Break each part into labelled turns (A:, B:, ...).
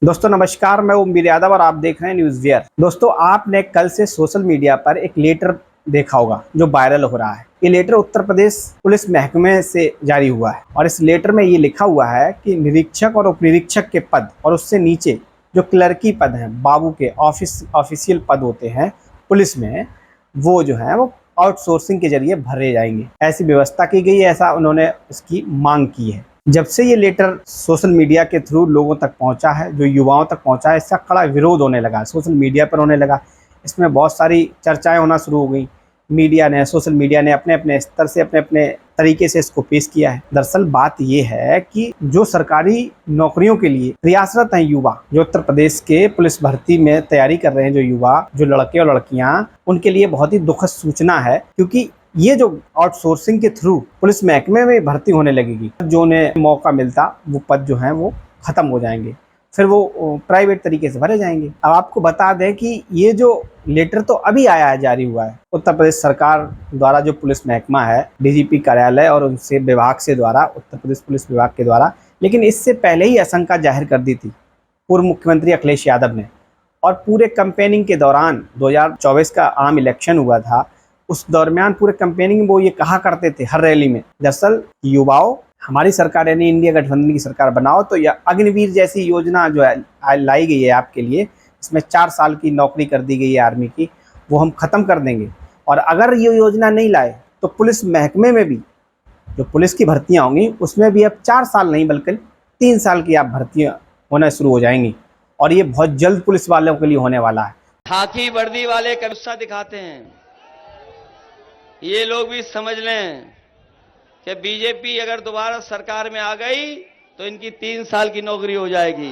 A: दोस्तों नमस्कार, मैं ओम यादव और आप देख रहे हैं न्यूज़ वियर। दोस्तों आपने कल से सोशल मीडिया पर एक लेटर देखा होगा जो वायरल हो रहा है। ये लेटर उत्तर प्रदेश पुलिस महकमे से जारी हुआ है और इस लेटर में ये लिखा हुआ है कि निरीक्षक और उप निरीक्षक के पद और उससे नीचे जो क्लर्की पद हैं, बाबू के ऑफिशियल पद होते हैं पुलिस में, वो जो है वो आउटसोर्सिंग के जरिए भरे जाएंगे। ऐसी व्यवस्था की गई है, ऐसा उन्होंने इसकी मांग की है। जब से ये लेटर सोशल मीडिया के थ्रू लोगों तक पहुंचा है, जो युवाओं तक पहुंचा है, इसका कड़ा विरोध होने लगा, सोशल मीडिया पर होने लगा। इसमें बहुत सारी चर्चाएं होना शुरू हो गई। सोशल मीडिया ने अपने अपने स्तर से अपने अपने तरीके से इसको पेश किया है। दरअसल बात ये है कि जो सरकारी नौकरियों के लिए प्रयासरत हैं युवा, जो उत्तर प्रदेश के पुलिस भर्ती में तैयारी कर रहे हैं, जो युवा, जो लड़के और लड़कियां, उनके लिए बहुत ही दुखद सूचना है, क्योंकि ये जो आउटसोर्सिंग के थ्रू पुलिस महकमे में भर्ती होने लगेगी, जो उन्हें मौका मिलता वो पद जो हैं वो खत्म हो जाएंगे, फिर वो प्राइवेट तरीके से भरे जाएंगे। अब आपको बता दें कि ये जो लेटर तो अभी आया है, जारी हुआ है उत्तर प्रदेश सरकार द्वारा, जो पुलिस महकमा है, डीजीपी कार्यालय और उनसे विभाग से द्वारा, उत्तर प्रदेश पुलिस विभाग के द्वारा। लेकिन इससे पहले ही आशंका जाहिर कर दी थी पूर्व मुख्यमंत्री अखिलेश यादव ने। और पूरे कैंपेनिंग के दौरान 2024 का आम इलेक्शन हुआ था, उस दरमियान पूरे कैंपेनिंग में वो ये कहा करते थे हर रैली में, दरअसल युवाओं, हमारी सरकार यानी इंडिया गठबंधन की सरकार बनाओ तो यह अग्निवीर जैसी योजना जो है लाई गई है आपके लिए, इसमें 4 साल की नौकरी कर दी गई है आर्मी की, वो हम ख़त्म कर देंगे। और अगर ये योजना नहीं लाए तो पुलिस महकमे में भी जो पुलिस की भर्तियाँ होंगी उसमें भी अब 4 साल नहीं बल्कि 3 साल की आप भर्तियाँ होना शुरू हो जाएंगी। और ये बहुत जल्द पुलिस वालों के लिए होने वाला है।
B: खाकी वर्दी वाले का गुस्सा दिखाते हैं, ये लोग भी समझ लें कि बीजेपी अगर दोबारा सरकार में आ गई तो इनकी 3 साल की नौकरी हो जाएगी।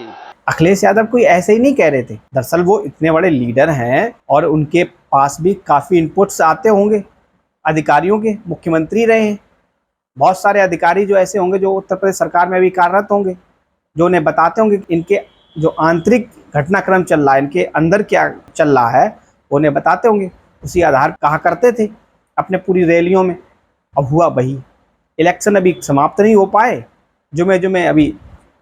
A: अखिलेश यादव कोई ऐसे ही नहीं कह रहे थे, दरअसल वो इतने बड़े लीडर हैं और उनके पास भी काफ़ी इनपुट्स आते होंगे अधिकारियों के, मुख्यमंत्री रहे हैं, बहुत सारे अधिकारी जो ऐसे होंगे जो उत्तर प्रदेश सरकार में भी कार्यरत होंगे, जो उन्हें बताते होंगे कि इनके जो आंतरिक घटनाक्रम चल रहा है, इनके अंदर क्या चल रहा है, उन्हें बताते होंगे। उसी आधार कहा करते थे अपने पूरी रैलियों में। अब हुआ वही, इलेक्शन अभी समाप्त नहीं हो पाए, जुमे अभी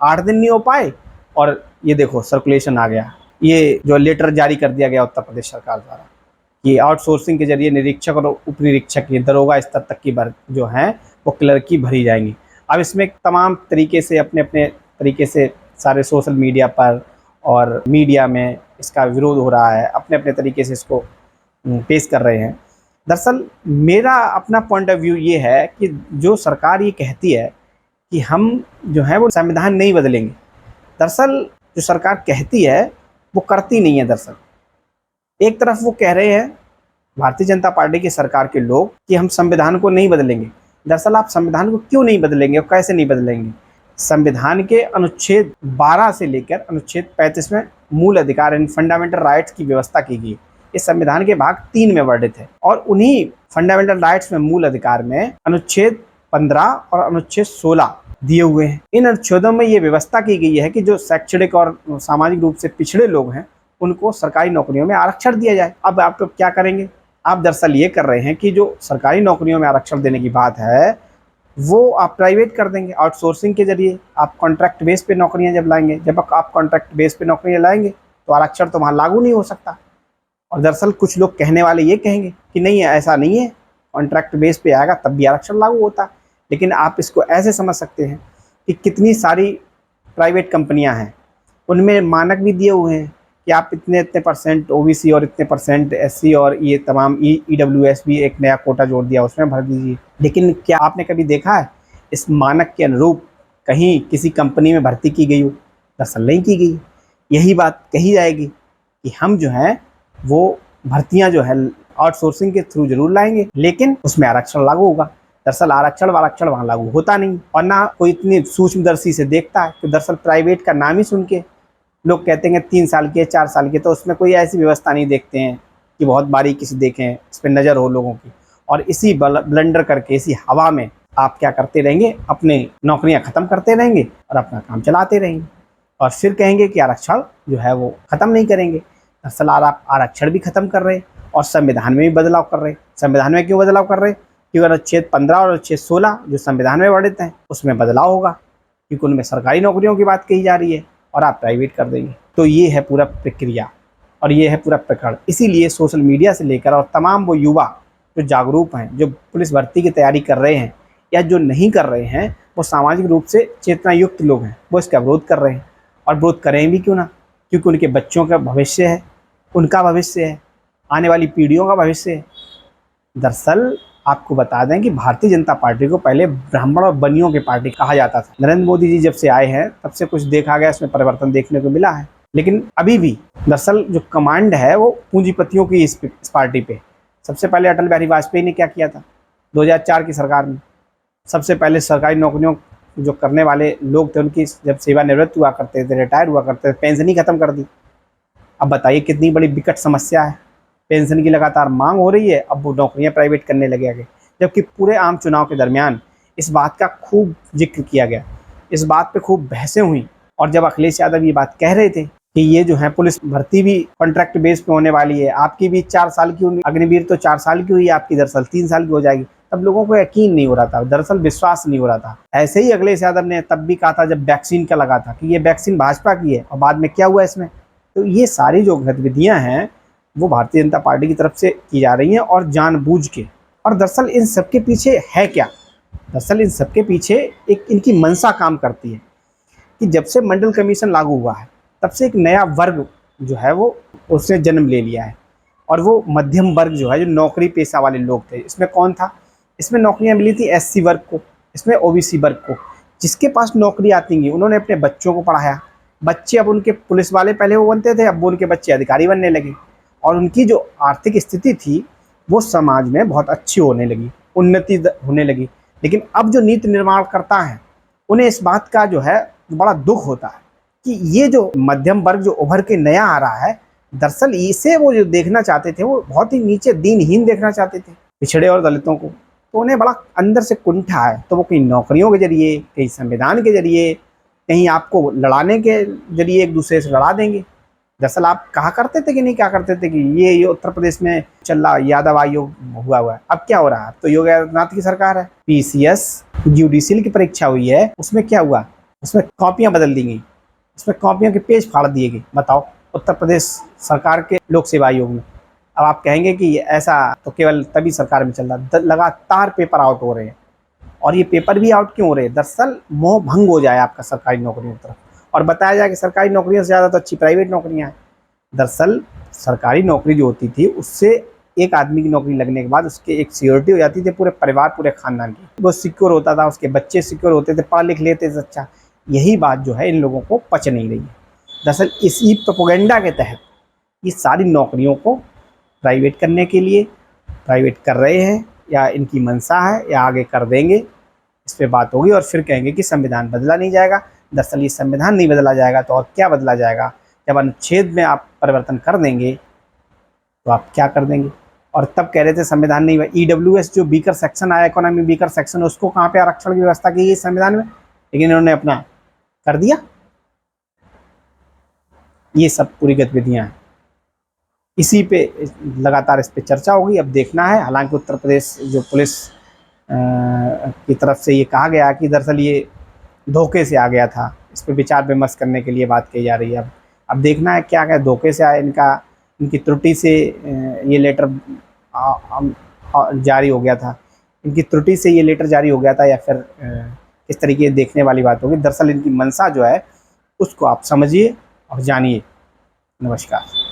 A: 8 दिन नहीं हो पाए और ये देखो सर्कुलेशन आ गया, ये जो लेटर जारी कर दिया गया उत्तर प्रदेश सरकार द्वारा कि आउटसोर्सिंग के जरिए निरीक्षक और उप निरीक्षक की दरोगा स्तर तक की जो हैं वो क्लर्की भरी जाएंगी। अब इसमें तमाम तरीके से अपने अपने तरीके से सारे सोशल मीडिया पर और मीडिया में इसका विरोध हो रहा है, अपने अपने तरीके से इसको पेश कर रहे हैं। दरअसल मेरा अपना पॉइंट ऑफ व्यू ये है कि जो सरकार ये कहती है कि हम जो है वो संविधान नहीं बदलेंगे, दरअसल जो सरकार कहती है वो करती नहीं है। दरअसल एक तरफ वो कह रहे हैं भारतीय जनता पार्टी की सरकार के लोग कि हम संविधान को नहीं बदलेंगे। दरअसल आप संविधान को क्यों नहीं बदलेंगे और कैसे नहीं बदलेंगे? संविधान के अनुच्छेद 12 से लेकर अनुच्छेद 35 में मूल अधिकार इन फंडामेंटल राइट्स की व्यवस्था की गई। इस संविधान के भाग 3 में वर्णित है और उन्हीं फंडामेंटल राइट्स में, मूल अधिकार में, अनुच्छेद 15 और अनुच्छेद 16 दिए हुए हैं। इन अनुच्छेदों में ये व्यवस्था की गई है कि जो शैक्षणिक और सामाजिक रूप से पिछड़े लोग हैं उनको सरकारी नौकरियों में आरक्षण दिया जाए। अब आप तो क्या करेंगे? आप दरअसल ये कर रहे हैं कि जो सरकारी नौकरियों में आरक्षण देने की बात है वो आप प्राइवेट कर देंगे आउटसोर्सिंग के जरिए। आप कॉन्ट्रैक्ट बेस पे नौकरियां जब लाएंगे, जब आप कॉन्ट्रैक्ट बेस पे नौकरियां लाएंगे तो आरक्षण तो वहाँ लागू नहीं हो सकता। और दरअसल कुछ लोग कहने वाले ये कहेंगे कि नहीं है, ऐसा नहीं है, कॉन्ट्रैक्ट बेस पे आएगा तब भी आरक्षण लागू होता है। लेकिन आप इसको ऐसे समझ सकते हैं कि कितनी सारी प्राइवेट कंपनियां हैं, उनमें मानक भी दिए हुए हैं कि आप इतने इतने % ओबीसी और इतने % एससी और ये तमाम ईडब्ल्यूएस भी एक नया कोटा जोड़ दिया, उसमें भर दीजिए। लेकिन क्या आपने कभी देखा है इस मानक के अनुरूप कहीं किसी कंपनी में भर्ती की गई हो? दरअसल नहीं की गई। यही बात कही जाएगी कि हम जो है वो भर्तियां जो है आउटसोर्सिंग के थ्रू जरूर लाएंगे, लेकिन उसमें आरक्षण लागू होगा। दरअसल आरक्षण वहाँ लागू होता नहीं और ना कोई इतनी सूक्ष्मदर्शी से देखता है। तो दरअसल प्राइवेट का नाम ही सुन के लोग कहते हैं 3 साल की है, 4 साल की, तो उसमें कोई ऐसी व्यवस्था नहीं देखते हैं कि बहुत बारीकी से देखें, इस पर नज़र हो लोगों की। और इसी ब्लंडर करके, इसी हवा में आप क्या करते रहेंगे, अपने नौकरियां ख़त्म करते रहेंगे और अपना काम चलाते रहेंगे और फिर कहेंगे कि आरक्षण जो है वो ख़त्म नहीं करेंगे। दरअसल आप आरक्षण भी ख़त्म कर रहे और संविधान में भी बदलाव कर रहे। संविधान में क्यों बदलाव कर रहे? क्योंकि अनुच्छेद 15 और अनुच्छेद 16 जो संविधान में वर्णित हैं उसमें बदलाव होगा, क्योंकि उनमें सरकारी नौकरियों की बात कही जा रही है और आप प्राइवेट कर देंगे। तो ये है पूरा प्रक्रिया और ये है पूरा प्रकरण। इसीलिए सोशल मीडिया से लेकर और तमाम वो युवा जो जागरूक हैं, जो पुलिस भर्ती की तैयारी कर रहे हैं या जो नहीं कर रहे हैं, वो सामाजिक रूप से चेतना युक्त लोग हैं, वो इसका विरोध कर रहे हैं। और विरोध करें भी क्यों ना, क्योंकि उनके बच्चों का भविष्य है, उनका भविष्य है, आने वाली पीढ़ियों का भविष्य है। दरअसल आपको बता दें कि भारतीय जनता पार्टी को पहले ब्राह्मण और बनियों की पार्टी कहा जाता था। नरेंद्र मोदी जी जब से आए हैं तब से कुछ देखा गया, इसमें परिवर्तन देखने को मिला है। लेकिन अभी भी दरअसल जो कमांड है वो पूंजीपतियों की इस पार्टी पे। सबसे पहले अटल बिहारी वाजपेयी ने क्या किया था 2004 की सरकार में? सबसे पहले सरकारी नौकरियों जो करने वाले लोग थे उनकी जब सेवानिवृत्त हुआ करते थे, रिटायर हुआ करते थे, पेंशन ही खत्म कर दी। अब बताइए कितनी बड़ी विकट समस्या है। पेंशन की लगातार मांग हो रही है, अब वो नौकरियां प्राइवेट करने लगे आगे। जबकि पूरे आम चुनाव के दरमियान इस बात का खूब जिक्र किया गया, इस बात पे खूब बहसें हुई। और जब अखिलेश यादव ये बात कह रहे थे कि ये जो है पुलिस भर्ती भी कॉन्ट्रैक्ट बेस पे होने वाली है, आपकी भी 4 साल की होगी, अग्निवीर तो 4 साल की हुई, आपकी दरअसल 3 साल की हो जाएगी, तब लोगों को यकीन नहीं हो रहा था, दरअसल विश्वास नहीं हो रहा था। ऐसे ही अखिलेश यादव ने तब भी कहा था जब वैक्सीन का लगा था कि ये वैक्सीन भाजपा की है, और बाद में क्या हुआ इसमें। तो ये सारी जो गतिविधियां हैं वो भारतीय जनता पार्टी की तरफ से की जा रही हैं और जानबूझ के। और दरअसल इन सबके पीछे है क्या? दरअसल इन सबके पीछे एक इनकी मंशा काम करती है कि जब से मंडल कमीशन लागू हुआ है तब से एक नया वर्ग जो है वो उसने जन्म ले लिया है। और वो मध्यम वर्ग जो है, जो नौकरी पेशा वाले लोग थे, इसमें कौन था? इसमें नौकरियां मिली थी एससी वर्ग को, इसमें ओबीसी वर्ग को। जिसके पास नौकरी आती थी उन्होंने अपने बच्चों को पढ़ाया। बच्चे अब उनके पुलिस वाले पहले वो बनते थे, अब वो उनके बच्चे अधिकारी बनने लगे। और उनकी जो आर्थिक स्थिति थी वो समाज में बहुत अच्छी होने लगी, उन्नति होने लगी। लेकिन अब जो नीति निर्माण करता है उन्हें इस बात का जो है बड़ा दुख होता है कि ये जो मध्यम वर्ग जो उभर के नया आ रहा है, दरअसल इसे वो जो देखना चाहते थे वो बहुत ही नीचे दीनहीन देखना चाहते थे, पिछड़े और दलितों को। तो उन्हें बड़ा अंदर से कुंठा है। तो वो कहीं नौकरियों के जरिए, कहीं संविधान के जरिए, कहीं आपको लड़ाने के जरिए एक दूसरे से लड़ा देंगे। दरअसल आप कहा करते थे कि नहीं कहा करते थे कि ये उत्तर प्रदेश में चल रहा यादव आयोग हुआ है। अब क्या हो रहा है? अब तो योगी आदित्यनाथ की सरकार है। पीसीएस जुडिशियल की परीक्षा हुई है, उसमें क्या हुआ? उसमें कॉपियां बदल दी गई, उसमें कॉपियों के पेज फाड़ दिए गए। बताओ, उत्तर प्रदेश सरकार के लोक सेवा आयोग में। अब आप कहेंगे कि ऐसा तो केवल तभी सरकार में चल रहा, लगातार पेपर आउट हो रहे हैं। और ये पेपर भी आउट क्यों हो रहे हैं? दरअसल मोह भंग हो जाए आपका सरकारी नौकरियों की तरफ, और बताया जाए कि सरकारी नौकरियों से ज़्यादा तो अच्छी प्राइवेट नौकरियां हैं। दरअसल सरकारी नौकरी जो होती थी उससे एक आदमी की नौकरी लगने के बाद उसके एक सिक्योरिटी हो जाती थी पूरे परिवार, पूरे खानदान की। वो सिक्योर होता था, उसके बच्चे सिक्योर होते थे, पढ़ लिख लेते थे अच्छा। यही बात जो है इन लोगों को पच नहीं रही है। दरअसल इसी प्रोपेगेंडा के तहत ये सारी नौकरियों को प्राइवेट करने के लिए प्राइवेट कर रहे हैं, या इनकी मंशा है, या आगे कर देंगे। इस पर बात होगी और फिर कहेंगे कि संविधान बदला नहीं जाएगा। दरअसल ये संविधान नहीं बदला जाएगा तो और क्या बदला जाएगा? जब अनुच्छेद में आप परिवर्तन कर देंगे तो आप क्या कर देंगे? और तब कह रहे थे संविधान नहीं, ईडब्ल्यूएस जो वीकर सेक्शन आया, इकोनॉमी वीकर सेक्शन, उसको कहाँ पे आरक्षण की व्यवस्था की गई संविधान में? लेकिन इन्होंने अपना कर दिया। ये सब पूरी गतिविधियां हैं, इसी पे लगातार इस पे चर्चा होगी। अब देखना है। हालांकि उत्तर प्रदेश जो पुलिस की तरफ से ये कहा गया कि दरअसल ये धोखे से आ गया था, इस पे विचार विमर्श करने के लिए बात कही जा रही है। अब देखना है क्या क्या धोखे से आया, इनकी त्रुटि से ये लेटर जारी हो गया था, इनकी त्रुटि से ये लेटर जारी हो गया था, या फिर किस तरीके देखने वाली बात होगी। दरअसल इनकी मंशा जो है उसको आप समझिए और जानिए। नमस्कार।